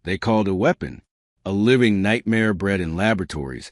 They called it a weapon, a living nightmare bred in laboratories,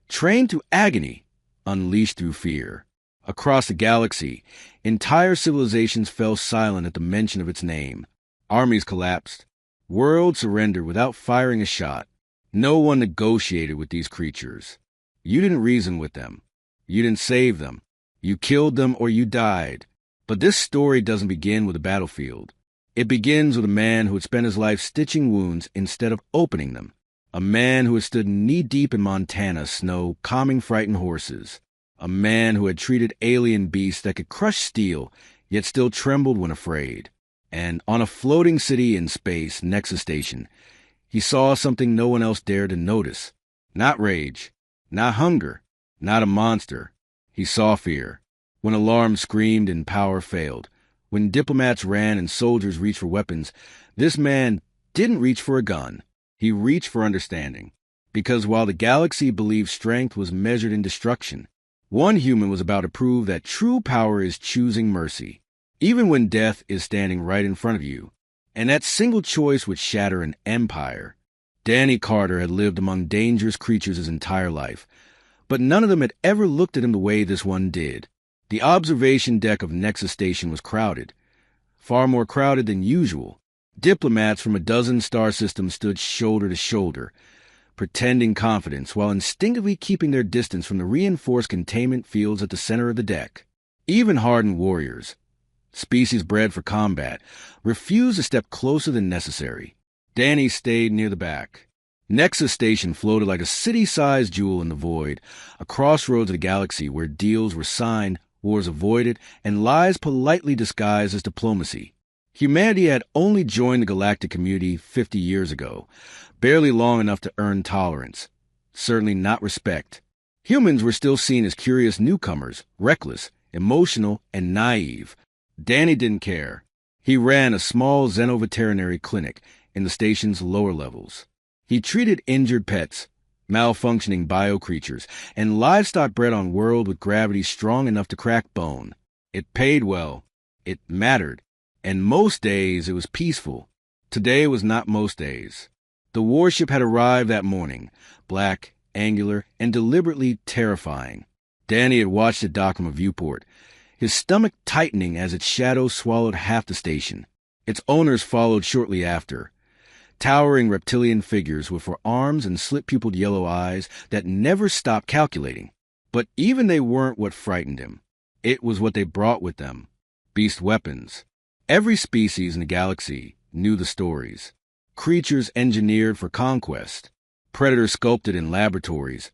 trained through agony, unleashed through fear. Across the galaxy, entire civilizations fell silent at the mention of its name. Armies collapsed. Worlds surrendered without firing a shot. No one negotiated with these creatures. You didn't reason with them. You didn't save them. You killed them or you died. But this story doesn't begin with a battlefield. It begins with a man who had spent his life stitching wounds instead of opening them. A man who had stood knee-deep in Montana snow, calming frightened horses. A man who had treated alien beasts that could crush steel, yet still trembled when afraid. And on a floating city in space, Nexus Station, he saw something no one else dared to notice. Not rage, not hunger, not a monster. He saw fear. When alarms screamed and power failed, when diplomats ran and soldiers reached for weapons, this man didn't reach for a gun. He reached for understanding. Because while the galaxy believed strength was measured in destruction, one human was about to prove that true power is choosing mercy, even when death is standing right in front of you. And that single choice would shatter an empire. Danny Carter had lived among dangerous creatures his entire life, but none of them had ever looked at him the way this one did. The observation deck of Nexus Station was crowded, far more crowded than usual. Diplomats from a dozen star systems stood shoulder to shoulder, pretending confidence while instinctively keeping their distance from the reinforced containment fields at the center of the deck. Even hardened warriors, species bred for combat, refused to step closer than necessary. Danny stayed near the back. Nexus Station floated like a city-sized jewel in the void, a crossroads of the galaxy where deals were signed, wars avoided, and lies politely disguised as diplomacy. Humanity had only joined the galactic community 50 years ago, barely long enough to earn tolerance, certainly not respect. Humans were still seen as curious newcomers, reckless, emotional, and naive. Danny didn't care. He ran a small xenoveterinary clinic in the station's lower levels. He treated injured pets, malfunctioning bio-creatures, and livestock bred on world with gravity strong enough to crack bone. It paid well. It mattered. And most days it was peaceful. Today was not most days. The warship had arrived that morning, black, angular, and deliberately terrifying. Danny had watched it dock from a viewport, his stomach tightening as its shadow swallowed half the station. Its owners followed shortly after, towering reptilian figures with arms and slit-pupiled yellow eyes that never stopped calculating. But even they weren't what frightened him. It was what they brought with them. Beast weapons. Every species in the galaxy knew the stories. Creatures engineered for conquest. Predators sculpted in laboratories.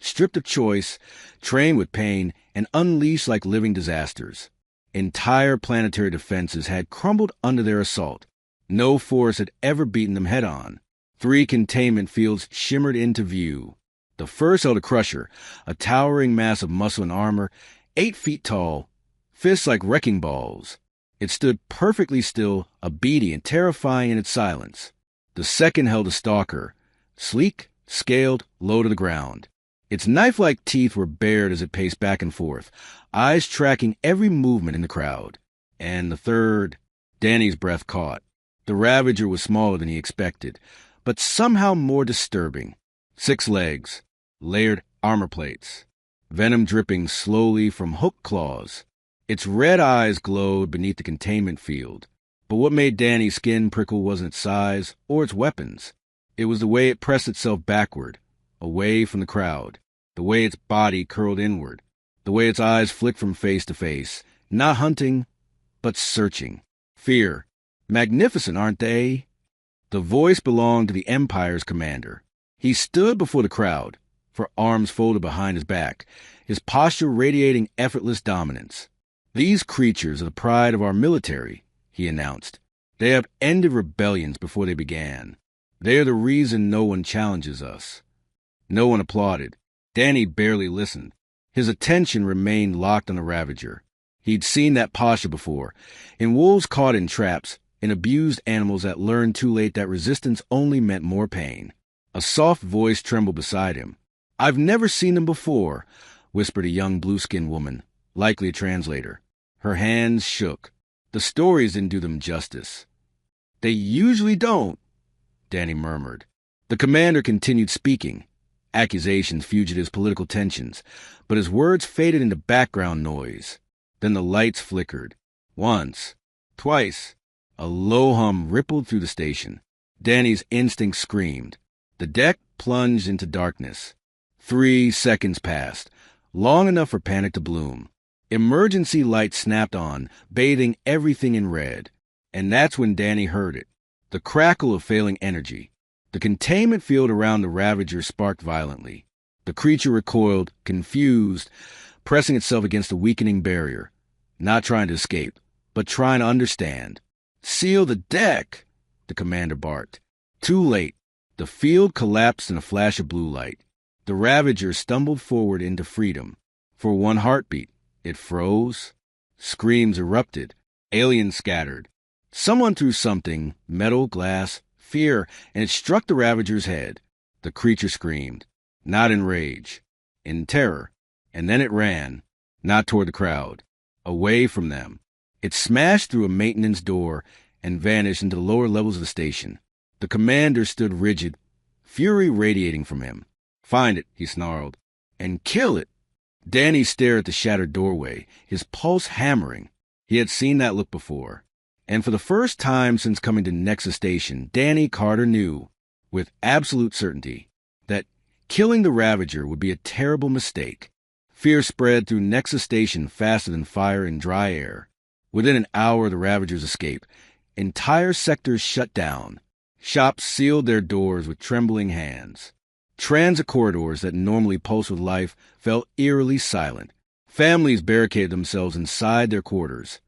Stripped of choice, trained with pain, and unleashed like living disasters. Entire planetary defenses had crumbled under their assault. No force had ever beaten them head-on. 3 containment fields shimmered into view. The first held a crusher, a towering mass of muscle and armor, 8 feet tall, fists like wrecking balls. It stood perfectly still, obedient, terrifying in its silence. The second held a stalker, sleek, scaled, low to the ground. Its knife-like teeth were bared as it paced back and forth, eyes tracking every movement in the crowd. And the third, Danny's breath caught. The Ravager was smaller than he expected, but somehow more disturbing. 6 legs, layered armor plates, venom dripping slowly from hooked claws. Its red eyes glowed beneath the containment field, but what made Danny's skin prickle wasn't its size or its weapons. It was the way it pressed itself backward, away from the crowd, the way its body curled inward, the way its eyes flicked from face to face, not hunting, but searching. Fear. Magnificent, aren't they? The voice belonged to the Empire's commander. He stood before the crowd, for arms folded behind his back, his posture radiating effortless dominance. These creatures are the pride of our military, he announced. They have ended rebellions before they began. They are the reason no one challenges us. No one applauded. Danny barely listened. His attention remained locked on the Ravager. He'd seen that posture before, in wolves caught in traps, in abused animals that learned too late that resistance only meant more pain. A soft voice trembled beside him. "I've never seen them before," whispered a young blue-skinned woman, likely a translator. Her hands shook. The stories didn't do them justice. They usually don't. Danny murmured. The commander continued speaking. Accusations, fugitives, political tensions. But his words faded into background noise. Then the lights flickered. Once. Twice. A low hum rippled through the station. Danny's instinct screamed. The deck plunged into darkness. 3 seconds passed, long enough for panic to bloom. Emergency lights snapped on, bathing everything in red. And that's when Danny heard it. The crackle of failing energy. The containment field around the Ravager sparked violently. The creature recoiled, confused, pressing itself against a weakening barrier. Not trying to escape, but trying to understand. "Seal the deck!" the commander barked. Too late. The field collapsed in a flash of blue light. The Ravager stumbled forward into freedom. For one heartbeat, it froze. Screams erupted. Aliens scattered. Someone threw something, metal, glass, fear, and it struck the Ravager's head. The creature screamed, not in rage, in terror. And then it ran, not toward the crowd, away from them. It smashed through a maintenance door and vanished into the lower levels of the station. The commander stood rigid, fury radiating from him. "Find it," he snarled, "and kill it." Danny stared at the shattered doorway, his pulse hammering. He had seen that look before. And for the first time since coming to Nexus Station, Danny Carter knew, with absolute certainty, that killing the Ravager would be a terrible mistake. Fear spread through Nexus Station faster than fire in dry air. Within an hour of the Ravager's escape, entire sectors shut down. Shops sealed their doors with trembling hands. Transit corridors that normally pulsed with life fell eerily silent. Families barricaded themselves inside their quarters,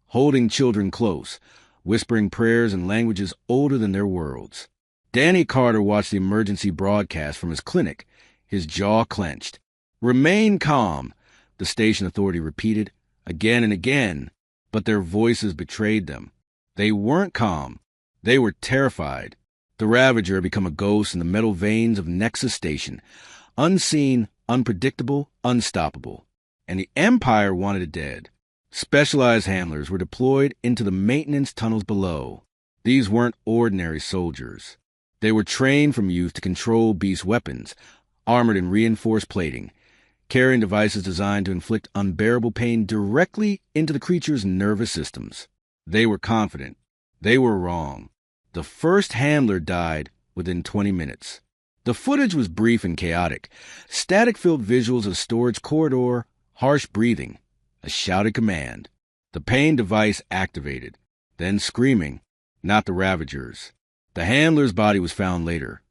holding children close, whispering prayers in languages older than their worlds. Danny Carter watched the emergency broadcast from his clinic, his jaw clenched. "Remain calm," the station authority repeated, again and again, but their voices betrayed them. They weren't calm. They were terrified. The Ravager had become a ghost in the metal veins of Nexus Station, unseen, unpredictable, unstoppable. And the Empire wanted it dead. Specialized handlers were deployed into the maintenance tunnels below. These weren't ordinary soldiers. They were trained from youth to control beast weapons, armored in reinforced plating, carrying devices designed to inflict unbearable pain directly into the creature's nervous systems. They were confident. They were wrong. The first handler died within 20 minutes. The footage was brief and chaotic. Static-filled visuals of storage corridor, harsh breathing, a shouted command. The pain device activated. Then screaming, not the Ravager's. The handler's body was found later,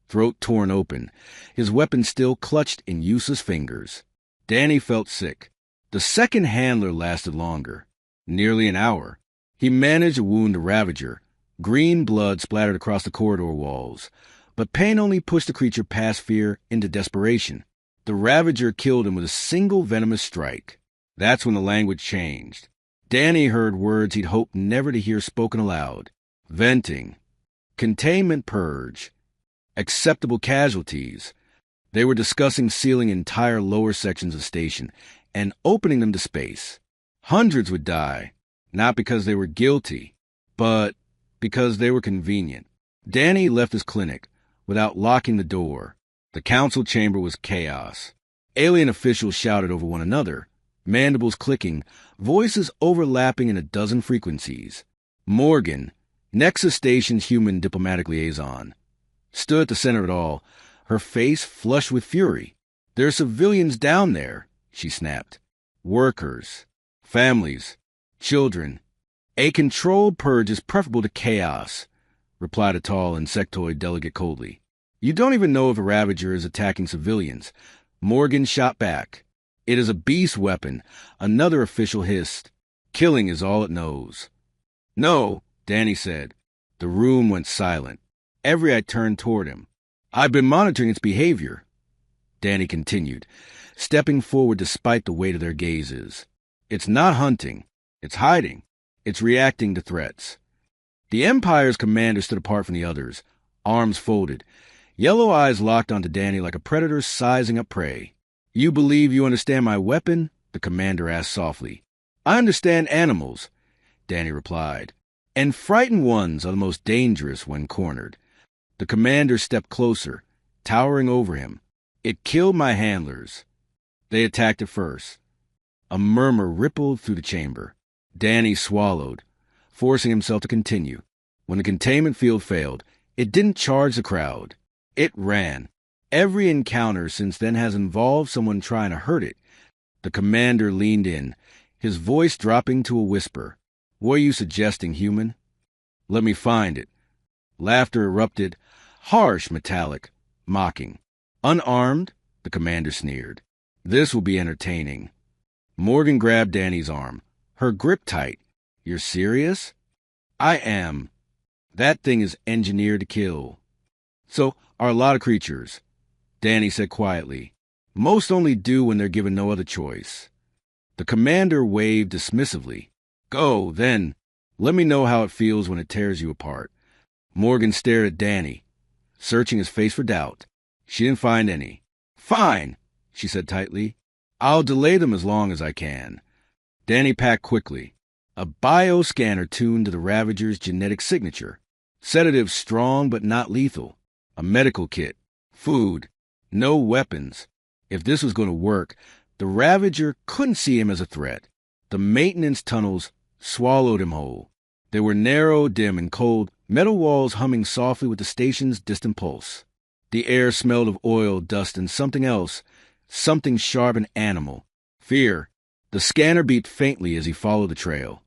throat torn open, his weapon still clutched in useless fingers. Danny felt sick. The second handler lasted longer, nearly an hour. He managed to wound the Ravager. Green blood splattered across the corridor walls, but pain only pushed the creature past fear into desperation. The Ravager killed him with a single venomous strike. That's when the language changed. Danny heard words he'd hoped never to hear spoken aloud. Venting. Containment purge. Acceptable casualties. They were discussing sealing entire lower sections of the station and opening them to space. Hundreds would die, not because they were guilty, but because they were convenient. Danny left his clinic without locking the door. The council chamber was chaos. Alien officials shouted over one another, mandibles clicking, voices overlapping in a dozen frequencies. Morgan, Nexus Station's human diplomatic liaison, stood at the center of it all, her face flushed with fury. "There are civilians down there," she snapped. "Workers, families, children. A controlled purge is preferable to chaos," replied a tall insectoid delegate coldly. "You don't even know if a Ravager is attacking civilians." Morgan shot back. "It is a beast weapon," another official hissed. "Killing is all it knows." "No," Danny said. The room went silent. Every eye turned toward him. "I've been monitoring its behavior," Danny continued, stepping forward despite the weight of their gazes. "It's not hunting. It's hiding. It's reacting to threats." The Empire's commander stood apart from the others, arms folded, yellow eyes locked onto Danny like a predator sizing up prey. "You believe you understand my weapon?" the commander asked softly. "I understand animals," Danny replied. "And frightened ones are the most dangerous when cornered." The commander stepped closer, towering over him. It killed my handlers. They attacked it first. A murmur rippled through the chamber. Danny swallowed, forcing himself to continue. When the containment field failed, it didn't charge the crowd. It ran. Every encounter since then has involved someone trying to hurt it. The commander leaned in, his voice dropping to a whisper. What are you suggesting, human? Let me find it. Laughter erupted, harsh, metallic, mocking. Unarmed, the commander sneered. This will be entertaining. Morgan grabbed Danny's arm, her grip tight. You're serious? I am. That thing is engineered to kill. So are a lot of creatures, Danny said quietly. Most only do when they're given no other choice. The commander waved dismissively. Go, then. Let me know how it feels when it tears you apart. Morgan stared at Danny, searching his face for doubt. She didn't find any. Fine, she said tightly. I'll delay them as long as I can. Danny packed quickly. A bioscanner tuned to the Ravager's genetic signature. Sedative strong but not lethal. A medical kit. Food. No weapons. If this was going to work, the Ravager couldn't see him as a threat. The maintenance tunnels swallowed him whole. They were narrow, dim, and cold, metal walls humming softly with the station's distant pulse. The air smelled of oil, dust, and something else, something sharp and animal. Fear. The scanner beat faintly as he followed the trail.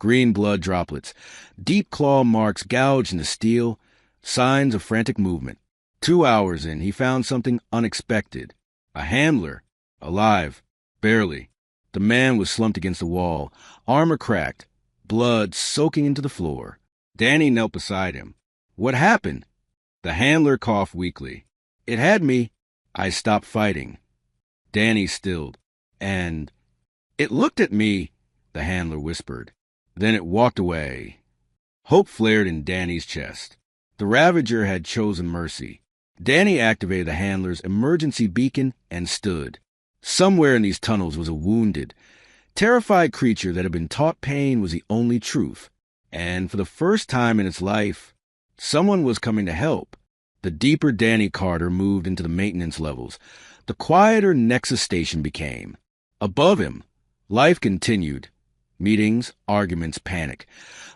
Green blood droplets, deep claw marks gouged in the steel, signs of frantic movement. 2 hours in, he found something unexpected. A handler. Alive. Barely. The man was slumped against the wall, armor cracked, blood soaking into the floor. Danny knelt beside him. What happened? The handler coughed weakly. It had me. I stopped fighting. Danny stilled. And it looked at me, the handler whispered. Then it walked away. Hope flared in Danny's chest. The Ravager had chosen mercy. Danny activated the handler's emergency beacon and stood. Somewhere in these tunnels was a wounded, terrified creature that had been taught pain was the only truth. And for the first time in its life, someone was coming to help. The deeper Danny Carter moved into the maintenance levels, the quieter Nexus station became. Above him, life continued. Meetings, arguments, panic.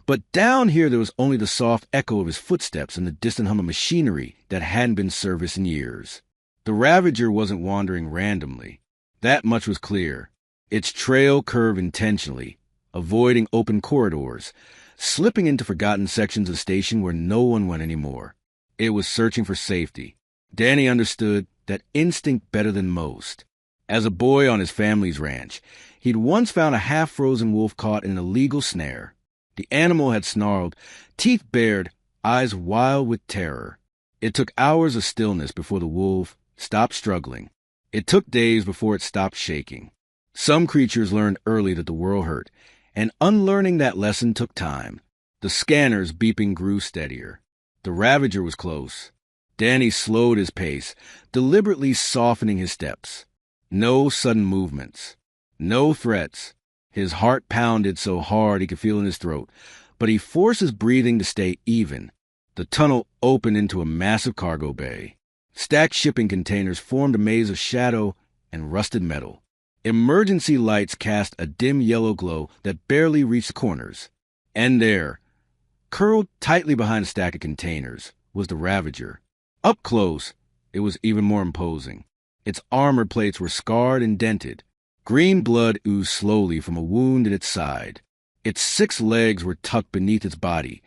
But down here there was only the soft echo of his footsteps and the distant hum of machinery that hadn't been serviced in years. The Ravager wasn't wandering randomly. That much was clear. Its trail curved intentionally, avoiding open corridors, slipping into forgotten sections of the station where no one went anymore. It was searching for safety. Danny understood that instinct better than most. As a boy on his family's ranch, he'd once found a half-frozen wolf caught in an illegal snare. The animal had snarled, teeth bared, eyes wild with terror. It took hours of stillness before the wolf stopped struggling. It took days before it stopped shaking. Some creatures learned early that the world hurt, and unlearning that lesson took time. The scanner's beeping grew steadier. The Ravager was close. Danny slowed his pace, deliberately softening his steps. No sudden movements. No threats. His heart pounded so hard he could feel in his throat, but he forced his breathing to stay even. The tunnel opened into a massive cargo bay. Stacked shipping containers formed a maze of shadow and rusted metal. Emergency lights cast a dim yellow glow that barely reached the corners. And there, curled tightly behind a stack of containers, was the Ravager. Up close, it was even more imposing. Its armor plates were scarred and dented. Green blood oozed slowly from a wound in its side. Its 6 legs were tucked beneath its body,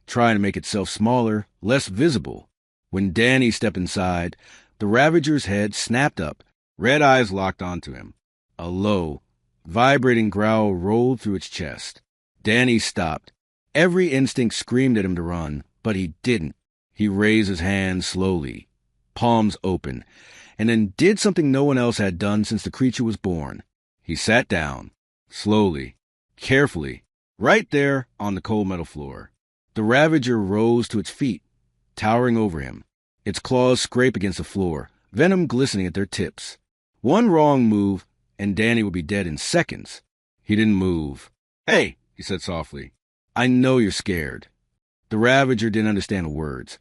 trying to make itself smaller, less visible. When Danny stepped inside, the Ravager's head snapped up, red eyes locked onto him. A low, vibrating growl rolled through its chest. Danny stopped. Every instinct screamed at him to run, but he didn't. He raised his hands slowly, palms open, and then did something no one else had done since the creature was born. He sat down, slowly, carefully, right there on the cold metal floor. The Ravager rose to its feet, towering over him. Its claws scraped against the floor, venom glistening at their tips. One wrong move, and Danny would be dead in seconds. He didn't move. "Hey," he said softly. "I know you're scared." The Ravager didn't understand the words,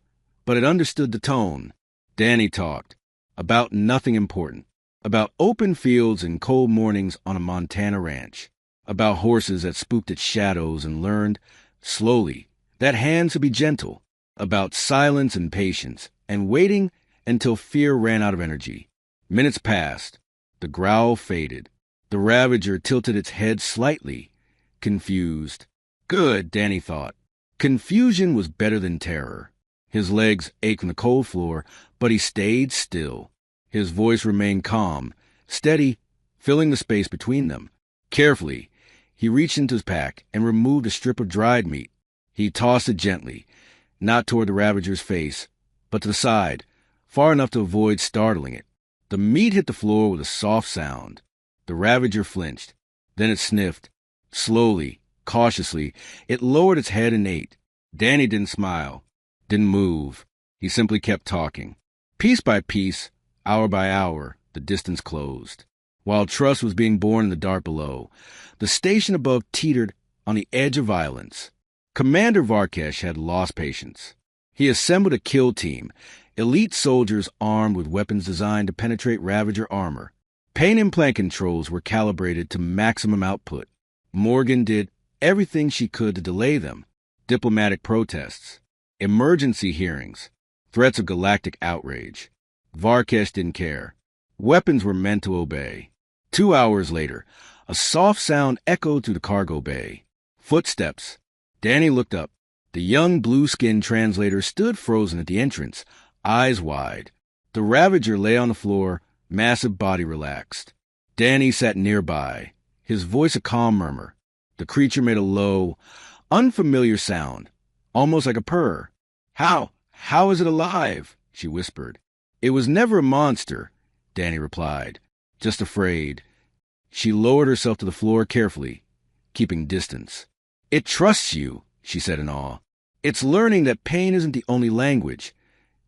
but it understood the tone. Danny talked about nothing important, about open fields and cold mornings on a Montana ranch, about horses that spooked at shadows and learned, slowly, that hands could be gentle, about silence and patience, and waiting until fear ran out of energy. Minutes passed. The growl faded. The Ravager tilted its head slightly, confused. Good, Danny thought. Confusion was better than terror. His legs ached from the cold floor, but he stayed still. His voice remained calm, steady, filling the space between them. Carefully, he reached into his pack and removed a strip of dried meat. He tossed it gently, not toward the Ravager's face, but to the side, far enough to avoid startling it. The meat hit the floor with a soft sound. The Ravager flinched. Then it sniffed. Slowly, cautiously, it lowered its head and ate. Danny didn't smile, didn't move. He simply kept talking. Piece by piece, hour by hour, the distance closed. While trust was being born in the dark below, the station above teetered on the edge of violence. Commander Varkesh had lost patience. He assembled a kill team, elite soldiers armed with weapons designed to penetrate Ravager armor. Pain implant controls were calibrated to maximum output. Morgan did everything she could to delay them. Diplomatic protests, emergency hearings, threats of galactic outrage. Varkesh didn't care. Weapons were meant to obey. 2 hours later, a soft sound echoed through the cargo bay. Footsteps. Danny looked up. The young blue-skinned translator stood frozen at the entrance, eyes wide. The Ravager lay on the floor, massive body relaxed. Danny sat nearby, his voice a calm murmur. The creature made a low, unfamiliar sound, almost like a purr. How is it alive? She whispered. It was never a monster, Danny replied, just afraid. She lowered herself to the floor carefully, keeping distance. It trusts you, she said in awe. It's learning that pain isn't the only language,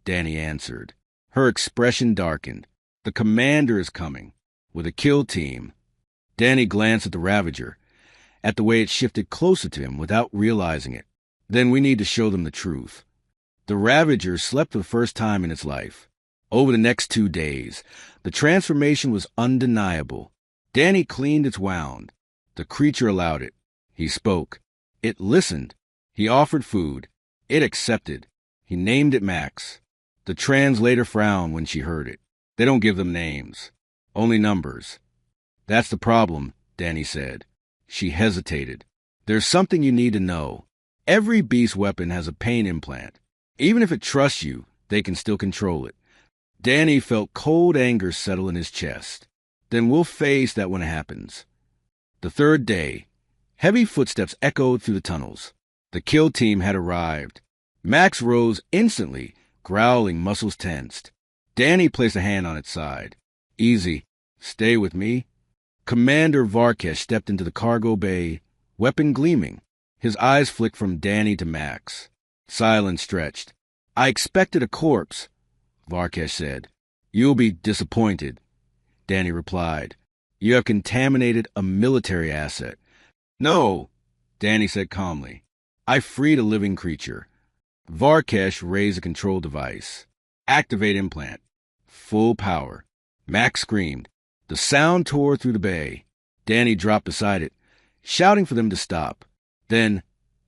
Danny answered. Her expression darkened. The commander is coming, with a kill team. Danny glanced at the Ravager, at the way it shifted closer to him without realizing it. Then we need to show them the truth. The Ravager slept for the first time in its life. Over the next 2 days, the transformation was undeniable. Danny cleaned its wound. The creature allowed it. He spoke. It listened. He offered food. It accepted. He named it Max. The translator frowned when she heard it. They don't give them names, only numbers. That's the problem, Danny said. She hesitated. There's something you need to know. Every beast weapon has a pain implant. Even if it trusts you, they can still control it. Danny felt cold anger settle in his chest. Then we'll face that when it happens. The 3rd day, heavy footsteps echoed through the tunnels. The kill team had arrived. Max rose instantly, growling, muscles tensed. Danny placed a hand on its side. Easy. Stay with me. Commander Varkesh stepped into the cargo bay, weapon gleaming. His eyes flicked from Danny to Max. Silence stretched. I expected a corpse, Varkesh said. You'll be disappointed, Danny replied. You have contaminated a military asset. No, Danny said calmly. I freed a living creature. Varkesh raised a control device. Activate implant. Full power. Max screamed. The sound tore through the bay. Danny dropped beside it, shouting for them to stop. Then,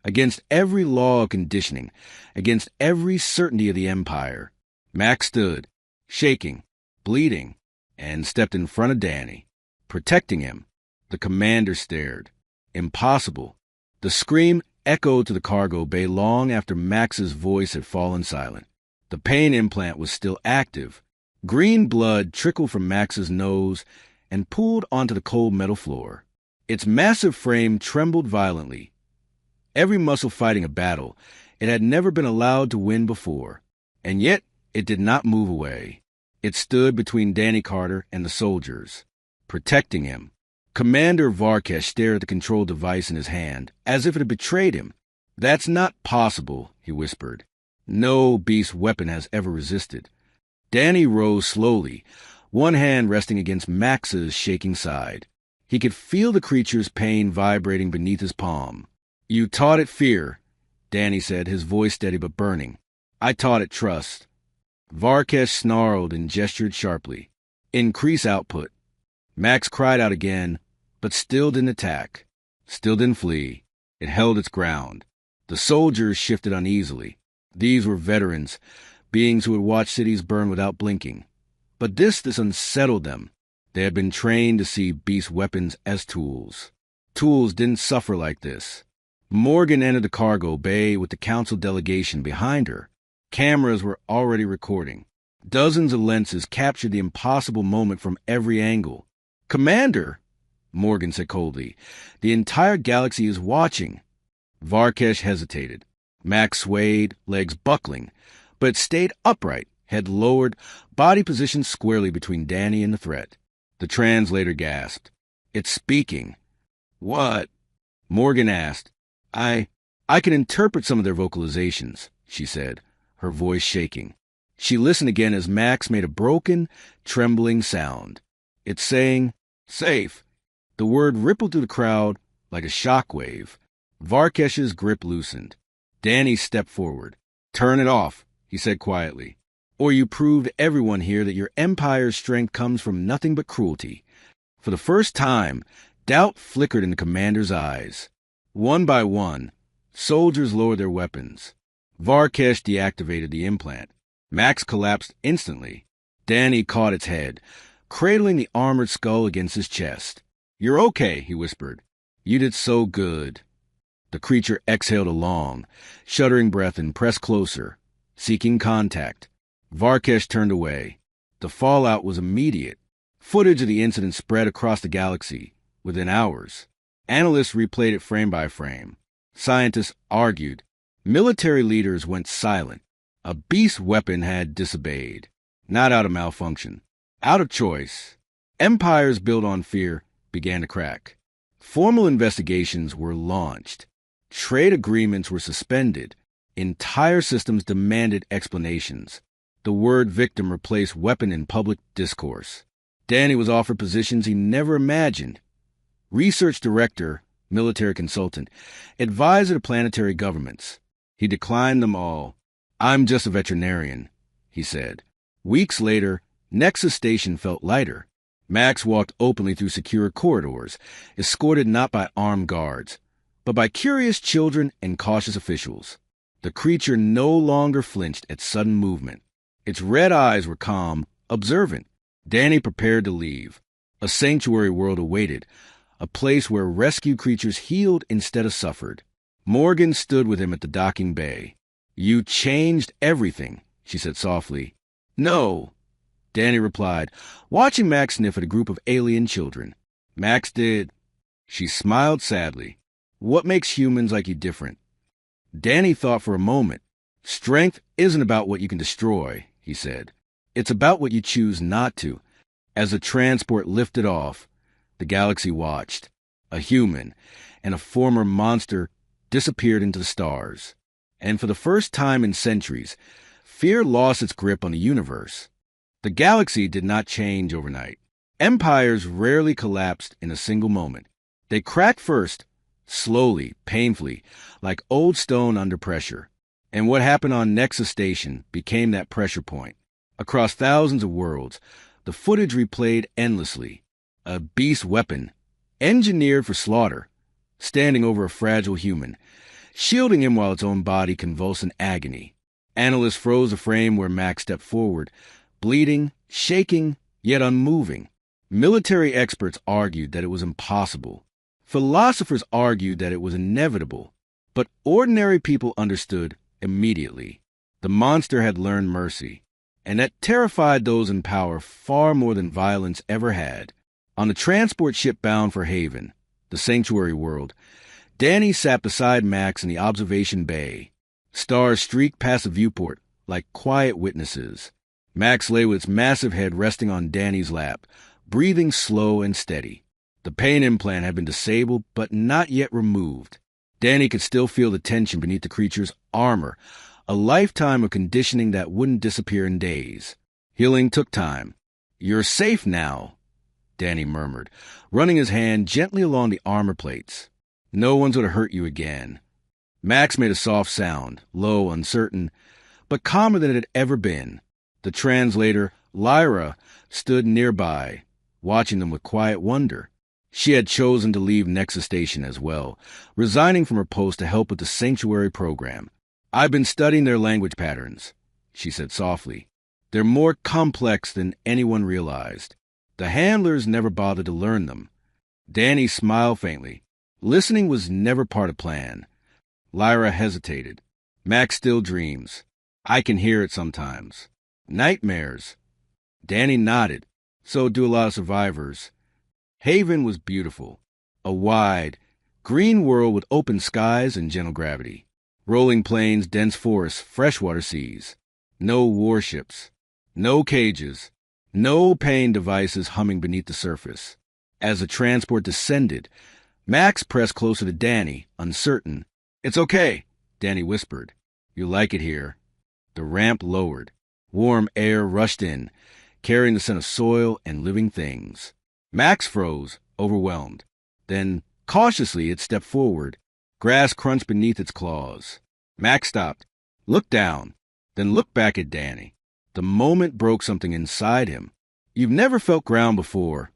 against every law of conditioning, against every certainty of the Empire, Max stood, shaking, bleeding, and stepped in front of Danny, protecting him. The commander stared. Impossible. The scream echoed to the cargo bay long after Max's voice had fallen silent. The pain implant was still active. Green blood trickled from Max's nose and pooled onto the cold metal floor. Its massive frame trembled violently. Every muscle fighting a battle, it had never been allowed to win before. And yet, it did not move away. It stood between Danny Carter and the soldiers, protecting him. Commander Varkesh stared at the control device in his hand, as if it had betrayed him. That's not possible, he whispered. No beast weapon has ever resisted. Danny rose slowly, one hand resting against Max's shaking side. He could feel the creature's pain vibrating beneath his palm. You taught it fear, Danny said, his voice steady but burning. I taught it trust. Varkesh snarled and gestured sharply. Increase output. Max cried out again, but still didn't attack. Still didn't flee. It held its ground. The soldiers shifted uneasily. These were veterans, beings who had watched cities burn without blinking. But this unsettled them. They had been trained to see beast weapons as tools. Tools didn't suffer like this. Morgan entered the cargo bay with the council delegation behind her. Cameras were already recording. Dozens of lenses captured the impossible moment from every angle. "Commander," Morgan said coldly, "the entire galaxy is watching." Varkesh hesitated. Max swayed, legs buckling, but stayed upright, head lowered, body positioned squarely between Danny and the threat. The translator gasped. "It's speaking." "What?" Morgan asked. I can interpret some of their vocalizations," she said, her voice shaking. She listened again as Max made a broken, trembling sound. "It's saying, 'Safe.'" The word rippled through the crowd like a shockwave. Varkesh's grip loosened. Danny stepped forward. "Turn it off," he said quietly, "or you prove to everyone here that your empire's strength comes from nothing but cruelty." For the first time, doubt flickered in the commander's eyes. One by one, soldiers lowered their weapons. Varkesh deactivated the implant. Max collapsed instantly. Danny caught its head, cradling the armored skull against his chest. "You're okay," he whispered. "You did so good." The creature exhaled a long, shuddering breath and pressed closer, seeking contact. Varkesh turned away. The fallout was immediate. Footage of the incident spread across the galaxy within hours. Analysts replayed it frame by frame. Scientists argued. Military leaders went silent. A beast weapon had disobeyed. Not out of malfunction. Out of choice. Empires built on fear began to crack. Formal investigations were launched. Trade agreements were suspended. Entire systems demanded explanations. The word victim replaced weapon in public discourse. Danny was offered positions he never imagined. Research director, military consultant, advisor to planetary governments. He declined them all. "I'm just a veterinarian," he said. Weeks later, Nexus Station felt lighter. Max walked openly through secure corridors, escorted not by armed guards, but by curious children and cautious officials. The creature no longer flinched at sudden movement. Its red eyes were calm, observant. Danny prepared to leave. A sanctuary world awaited, a place where rescue creatures healed instead of suffered. Morgan stood with him at the docking bay. "You changed everything," she said softly. "No," Danny replied, watching Max sniff at a group of alien children. "Max did." She smiled sadly. "What makes humans like you different?" Danny thought for a moment. "Strength isn't about what you can destroy," he said. "It's about what you choose not to." As the transport lifted off, the galaxy watched. A human and a former monster disappeared into the stars. And for the first time in centuries, fear lost its grip on the universe. The galaxy did not change overnight. Empires rarely collapsed in a single moment. They cracked first, slowly, painfully, like old stone under pressure. And what happened on Nexus Station became that pressure point. Across thousands of worlds, the footage replayed endlessly. A beast weapon, engineered for slaughter, standing over a fragile human, shielding him while its own body convulsed in agony. Analysts froze the frame where Max stepped forward, bleeding, shaking, yet unmoving. Military experts argued that it was impossible. Philosophers argued that it was inevitable. But ordinary people understood immediately. The monster had learned mercy, and that terrified those in power far more than violence ever had. On the transport ship bound for Haven, the sanctuary world, Danny sat beside Max in the observation bay. Stars streaked past the viewport like quiet witnesses. Max lay with its massive head resting on Danny's lap, breathing slow and steady. The pain implant had been disabled, but not yet removed. Danny could still feel the tension beneath the creature's armor, a lifetime of conditioning that wouldn't disappear in days. Healing took time. "You're safe now," Danny murmured, running his hand gently along the armor plates. "No one's going to hurt you again." Max made a soft sound, low, uncertain, but calmer than it had ever been. The translator, Lyra, stood nearby, watching them with quiet wonder. She had chosen to leave Nexus Station as well, resigning from her post to help with the sanctuary program. "I've been studying their language patterns," she said softly. "They're more complex than anyone realized. The handlers never bothered to learn them." Danny smiled faintly. Listening was never part of the plan. Lyra hesitated. "Max still dreams. I can hear it sometimes." "Nightmares." Danny nodded. "So do a lot of survivors." Haven was beautiful. A wide, green world with open skies and gentle gravity. Rolling plains, dense forests, freshwater seas. No warships. No cages. No pain devices humming beneath the surface. As the transport descended, Max pressed closer to Danny, uncertain. "It's okay," Danny whispered. "You like it here." The ramp lowered. Warm air rushed in, carrying the scent of soil and living things. Max froze, overwhelmed. Then, cautiously, it stepped forward. Grass crunched beneath its claws. Max stopped, looked down, then looked back at Danny. The moment broke something inside him. "You've never felt ground before,"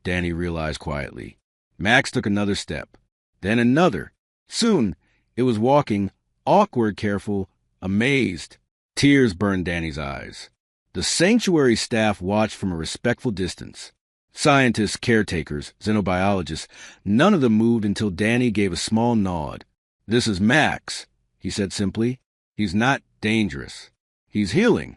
Danny realized quietly. Max took another step, then another. Soon, it was walking, awkward, careful, amazed. Tears burned Danny's eyes. The sanctuary staff watched from a respectful distance. Scientists, caretakers, xenobiologists, none of them moved until Danny gave a small nod. "This is Max," he said simply. "He's not dangerous. He's healing."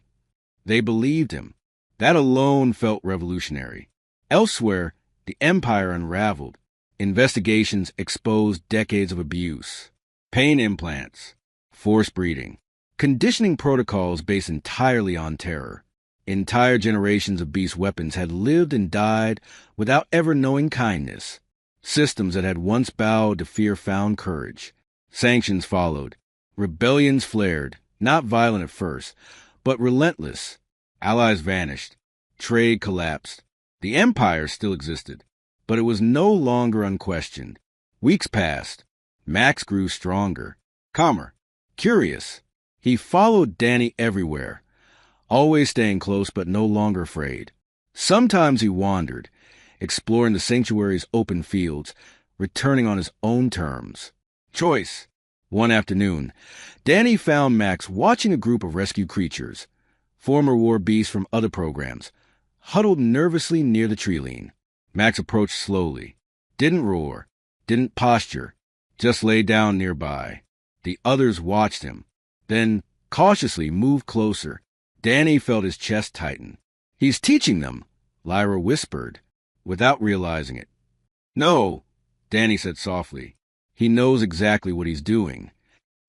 They believed him. That alone felt revolutionary. Elsewhere, the Empire unraveled. Investigations exposed decades of abuse. Pain implants. Forced breeding. Conditioning protocols based entirely on terror. Entire generations of beast weapons had lived and died without ever knowing kindness. Systems that had once bowed to fear found courage. Sanctions followed. Rebellions flared, not violent at first, but relentless. Allies vanished. Trade collapsed. The Empire still existed, but it was no longer unquestioned. Weeks passed. Max grew stronger, calmer, curious. He followed Danny everywhere, always staying close but no longer afraid. Sometimes he wandered, exploring the sanctuary's open fields, returning on his own terms. Choice. One afternoon, Danny found Max watching a group of rescued creatures, former war beasts from other programs, huddled nervously near the tree-line. Max approached slowly, didn't roar, didn't posture, just lay down nearby. The others watched him, then cautiously moved closer. Danny felt his chest tighten. "He's teaching them," Lyra whispered, without realizing it. "No," Danny said softly. "He knows exactly what he's doing."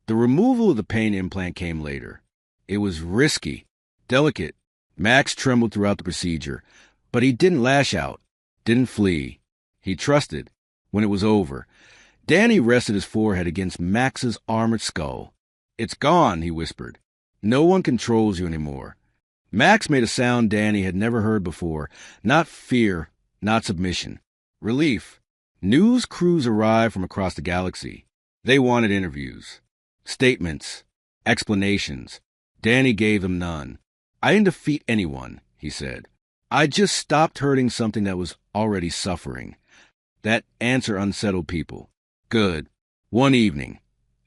The removal of the pain implant came later. It was risky, delicate. Max trembled throughout the procedure, but he didn't lash out, didn't flee. He trusted. When it was over, Danny rested his forehead against Max's armored skull. "It's gone," he whispered. "No one controls you anymore." Max made a sound Danny had never heard before. Not fear, not submission. Relief. News crews arrived from across the galaxy. They wanted interviews, statements, explanations. Danny gave them none. "I didn't defeat anyone," he said. "I just stopped hurting something that was already suffering." That answer unsettled people. Good. One evening,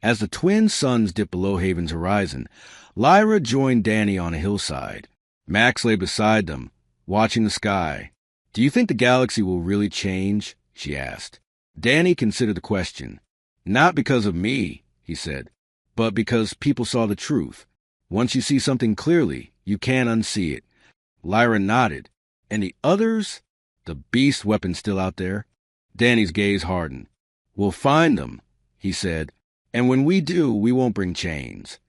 as the twin suns dipped below Haven's horizon, Lyra joined Danny on a hillside. Max lay beside them, watching the sky. "Do you think the galaxy will really change?" she asked. Danny considered the question. "Not because of me," he said, "but because people saw the truth. Once you see something clearly, you can't unsee it." Lyra nodded. "And the others? The beast weapons still out there?" Danny's gaze hardened. "We'll find them," he said, "and when we do, we won't bring chains."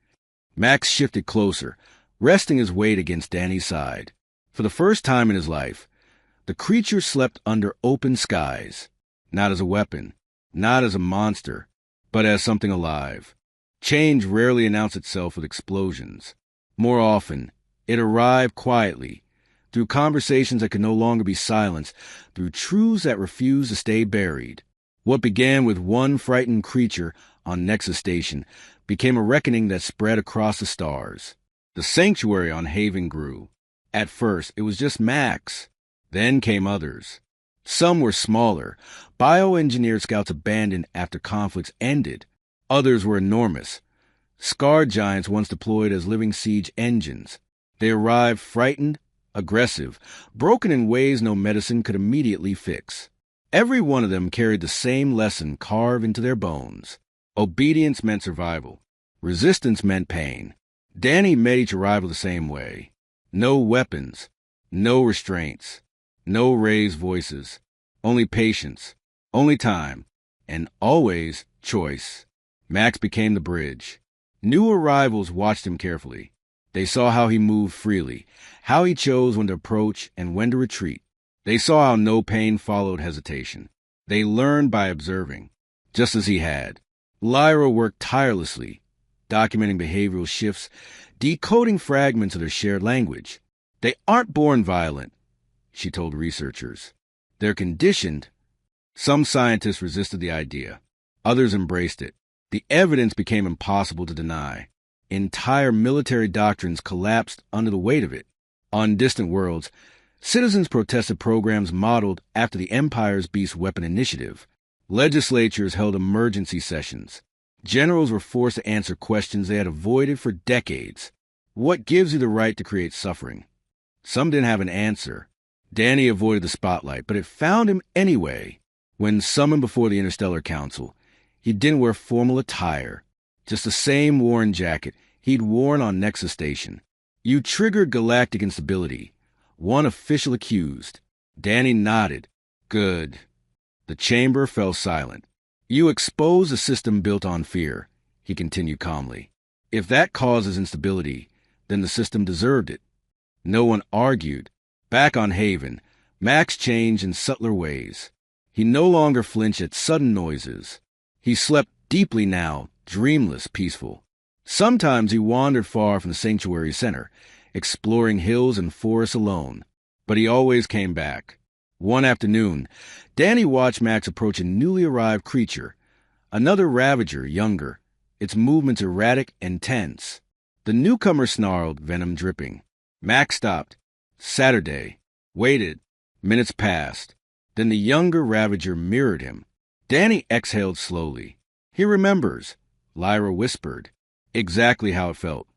Max shifted closer, resting his weight against Danny's side. For the first time in his life, the creature slept under open skies, not as a weapon, not as a monster, but as something alive. Change rarely announced itself with explosions. More often, it arrived quietly, through conversations that could no longer be silenced, through truths that refused to stay buried. What began with one frightened creature on Nexus Station became a reckoning that spread across the stars. The sanctuary on Haven grew. At first, it was just Max. Then came others. Some were smaller, bioengineered scouts abandoned after conflicts ended. Others were enormous, scarred giants once deployed as living siege engines. They arrived frightened, aggressive, broken in ways no medicine could immediately fix. Every one of them carried the same lesson carved into their bones. Obedience meant survival. Resistance meant pain. Danny met each arrival the same way. No weapons, no restraints, no raised voices, only patience, only time, and always choice. Max became the bridge. New arrivals watched him carefully. They saw how he moved freely, how he chose when to approach and when to retreat. They saw how no pain followed hesitation. They learned by observing, just as he had. Lyra worked tirelessly, documenting behavioral shifts, decoding fragments of their shared language. They aren't born violent, she told researchers. They're conditioned. Some scientists resisted the idea. Others embraced it. The evidence became impossible to deny. Entire military doctrines collapsed under the weight of it. On distant worlds, citizens protested programs modeled after the Empire's Beast Weapon Initiative. Legislatures held emergency sessions. Generals were forced to answer questions they had avoided for decades. What gives you the right to create suffering? Some didn't have an answer. Danny avoided the spotlight, but it found him anyway. When summoned before the Interstellar Council, he didn't wear formal attire, just the same worn jacket he'd worn on Nexus Station. You triggered galactic instability. One official accused. Danny nodded. Good. The chamber fell silent. You exposed a system built on fear, he continued calmly. If that causes instability, then the system deserved it. No one argued. Back on Haven, Max changed in subtler ways. He no longer flinched at sudden noises. He slept deeply now, dreamless, peaceful. Sometimes he wandered far from the sanctuary center, exploring hills and forests alone. But he always came back. One afternoon, Danny watched Max approach a newly arrived creature, another Ravager, younger, its movements erratic and tense. The newcomer snarled, venom dripping. Max stopped. Saturday. Waited. Minutes passed. Then the younger Ravager mirrored him. Danny exhaled slowly. He remembers, Lyra whispered, exactly how it felt.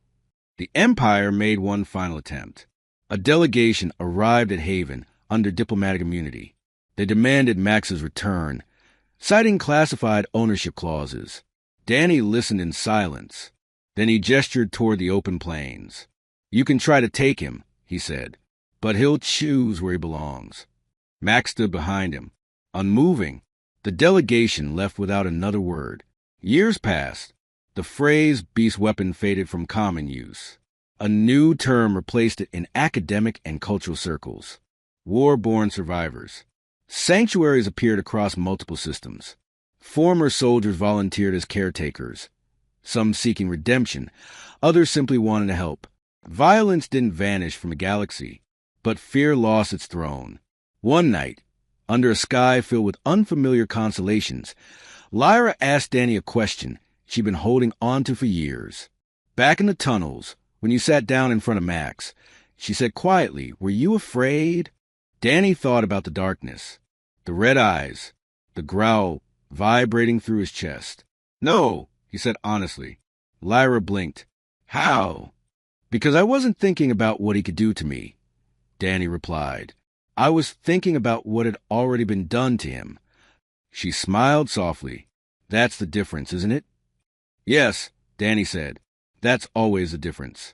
The Empire made one final attempt. A delegation arrived at Haven under diplomatic immunity. They demanded Max's return, citing classified ownership clauses. Danny listened in silence. Then he gestured toward the open plains. You can try to take him, he said, but he'll choose where he belongs. Max stood behind him, unmoving. The delegation left without another word. Years passed. The phrase beast weapon faded from common use. A new term replaced it in academic and cultural circles. War-born survivors. Sanctuaries appeared across multiple systems. Former soldiers volunteered as caretakers, some seeking redemption, others simply wanted to help. Violence didn't vanish from a galaxy, but fear lost its throne. One night, under a sky filled with unfamiliar constellations, Lyra asked Danny a question she'd been holding on to for years. Back in the tunnels, when you sat down in front of Max, she said quietly, were you afraid? Danny thought about the darkness, the red eyes, the growl vibrating through his chest. No, he said honestly. Lyra blinked. How? Because I wasn't thinking about what he could do to me, Danny replied. I was thinking about what had already been done to him. She smiled softly. That's the difference, isn't it? Yes, Danny said. That's always the difference.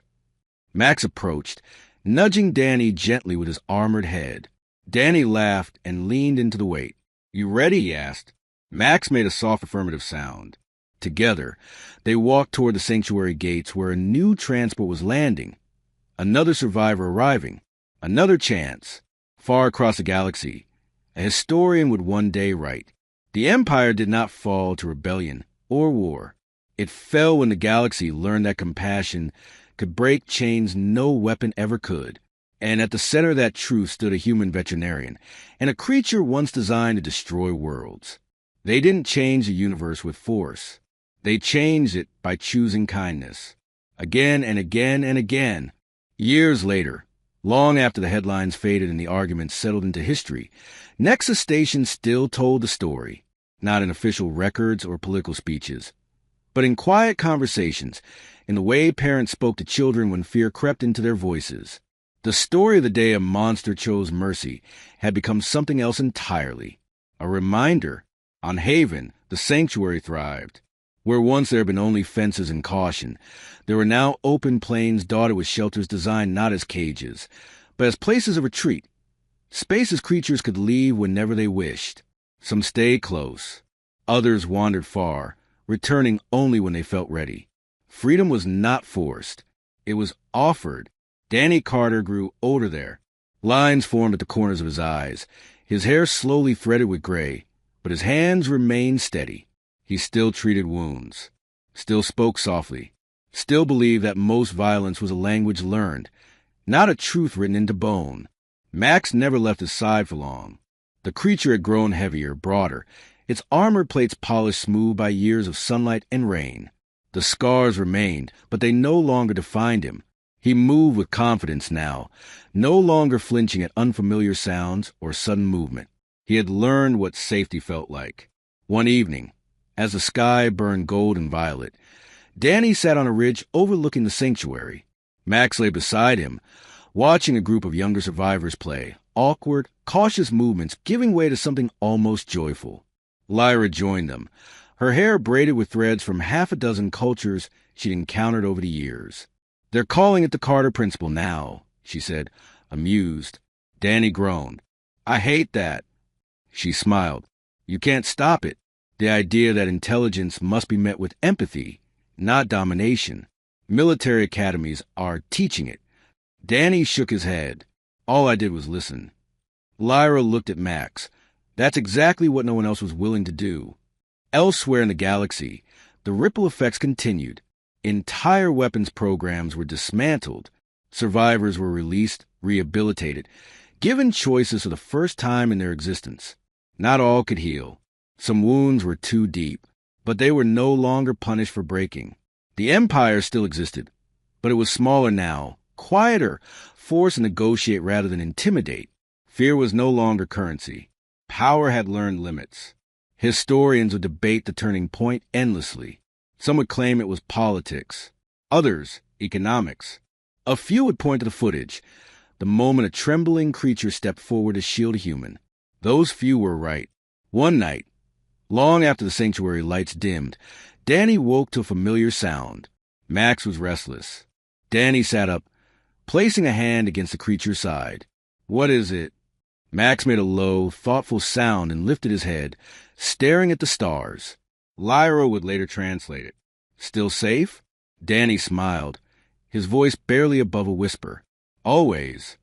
Max approached, nudging Danny gently with his armored head. Danny laughed and leaned into the weight. You ready? He asked. Max made a soft affirmative sound. Together, they walked toward the sanctuary gates where a new transport was landing. Another survivor arriving. Another chance. Far across the galaxy, a historian would one day write, the Empire did not fall to rebellion or war. It fell when the galaxy learned that compassion could break chains no weapon ever could. And at the center of that truth stood a human veterinarian and a creature once designed to destroy worlds. They didn't change the universe with force. They changed it by choosing kindness. Again and again and again. Years later, long after the headlines faded and the arguments settled into history, Nexus Station still told the story, not in official records or political speeches, but in quiet conversations, in the way parents spoke to children when fear crept into their voices. The story of the day a monster chose mercy had become something else entirely. A reminder. On Haven, the sanctuary thrived. Where once there had been only fences and caution, there were now open plains dotted with shelters designed not as cages, but as places of retreat. Spaces creatures could leave whenever they wished. Some stayed close. Others wandered far, returning only when they felt ready. Freedom was not forced. It was offered. Danny Carter grew older there. Lines formed at the corners of his eyes. His hair slowly threaded with gray, but his hands remained steady. He still treated wounds, still spoke softly, still believed that most violence was a language learned, not a truth written into bone. Max never left his side for long. The creature had grown heavier, broader, its armor plates polished smooth by years of sunlight and rain. The scars remained, but they no longer defined him. He moved with confidence now, no longer flinching at unfamiliar sounds or sudden movement. He had learned what safety felt like. One evening, as the sky burned gold and violet, Danny sat on a ridge overlooking the sanctuary. Max lay beside him, watching a group of younger survivors play, awkward, cautious movements giving way to something almost joyful. Lyra joined them, her hair braided with threads from half a dozen cultures she'd encountered over the years. "They're calling it the Carter Principle now," she said, amused. Danny groaned. "I hate that." She smiled. "You can't stop it. The idea that intelligence must be met with empathy, not domination. Military academies are teaching it." Danny shook his head. "All I did was listen." Lyra looked at Max. That's exactly what no one else was willing to do. Elsewhere in the galaxy, the ripple effects continued. Entire weapons programs were dismantled. Survivors were released, rehabilitated, given choices for the first time in their existence. Not all could heal. Some wounds were too deep, but they were no longer punished for breaking. The Empire still existed, but it was smaller now, quieter, forced to negotiate rather than intimidate. Fear was no longer currency. Power had learned limits. Historians would debate the turning point endlessly. Some would claim it was politics. Others, economics. A few would point to the footage, the moment a trembling creature stepped forward to shield a human. Those few were right. One night, long after the sanctuary lights dimmed, Danny woke to a familiar sound. Max was restless. Danny sat up, placing a hand against the creature's side. "What is it?" Max made a low, thoughtful sound and lifted his head, staring at the stars. Lyra would later translate it. "Still safe?" Danny smiled, his voice barely above a whisper. "Always."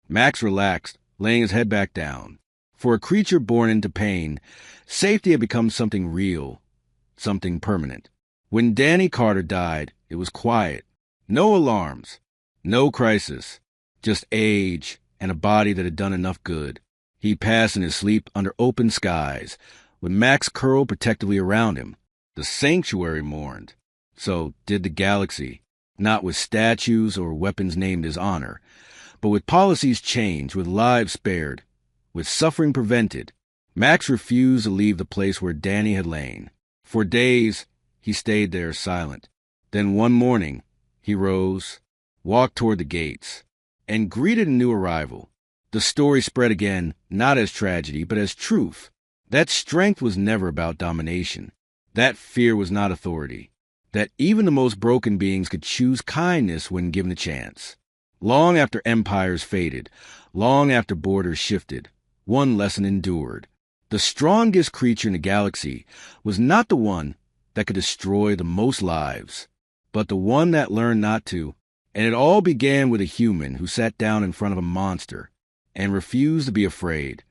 Max relaxed, laying his head back down. For a creature born into pain, safety had become something real, something permanent. When Danny Carter died, it was quiet. No alarms, no crisis, just age and a body that had done enough good. He passed in his sleep under open skies, with Max curled protectively around him. The sanctuary mourned. So did the galaxy, not with statues or weapons named his honor, but with policies changed, with lives spared, with suffering prevented. Max refused to leave the place where Danny had lain. For days, he stayed there silent. Then one morning, he rose, walked toward the gates, and greeted a new arrival. The story spread again, not as tragedy, but as truth. That strength was never about domination. That fear was not authority. That even the most broken beings could choose kindness when given a chance. Long after empires faded, long after borders shifted, one lesson endured. The strongest creature in the galaxy was not the one that could destroy the most lives, but the one that learned not to. And it all began with a human who sat down in front of a monster and refused to be afraid.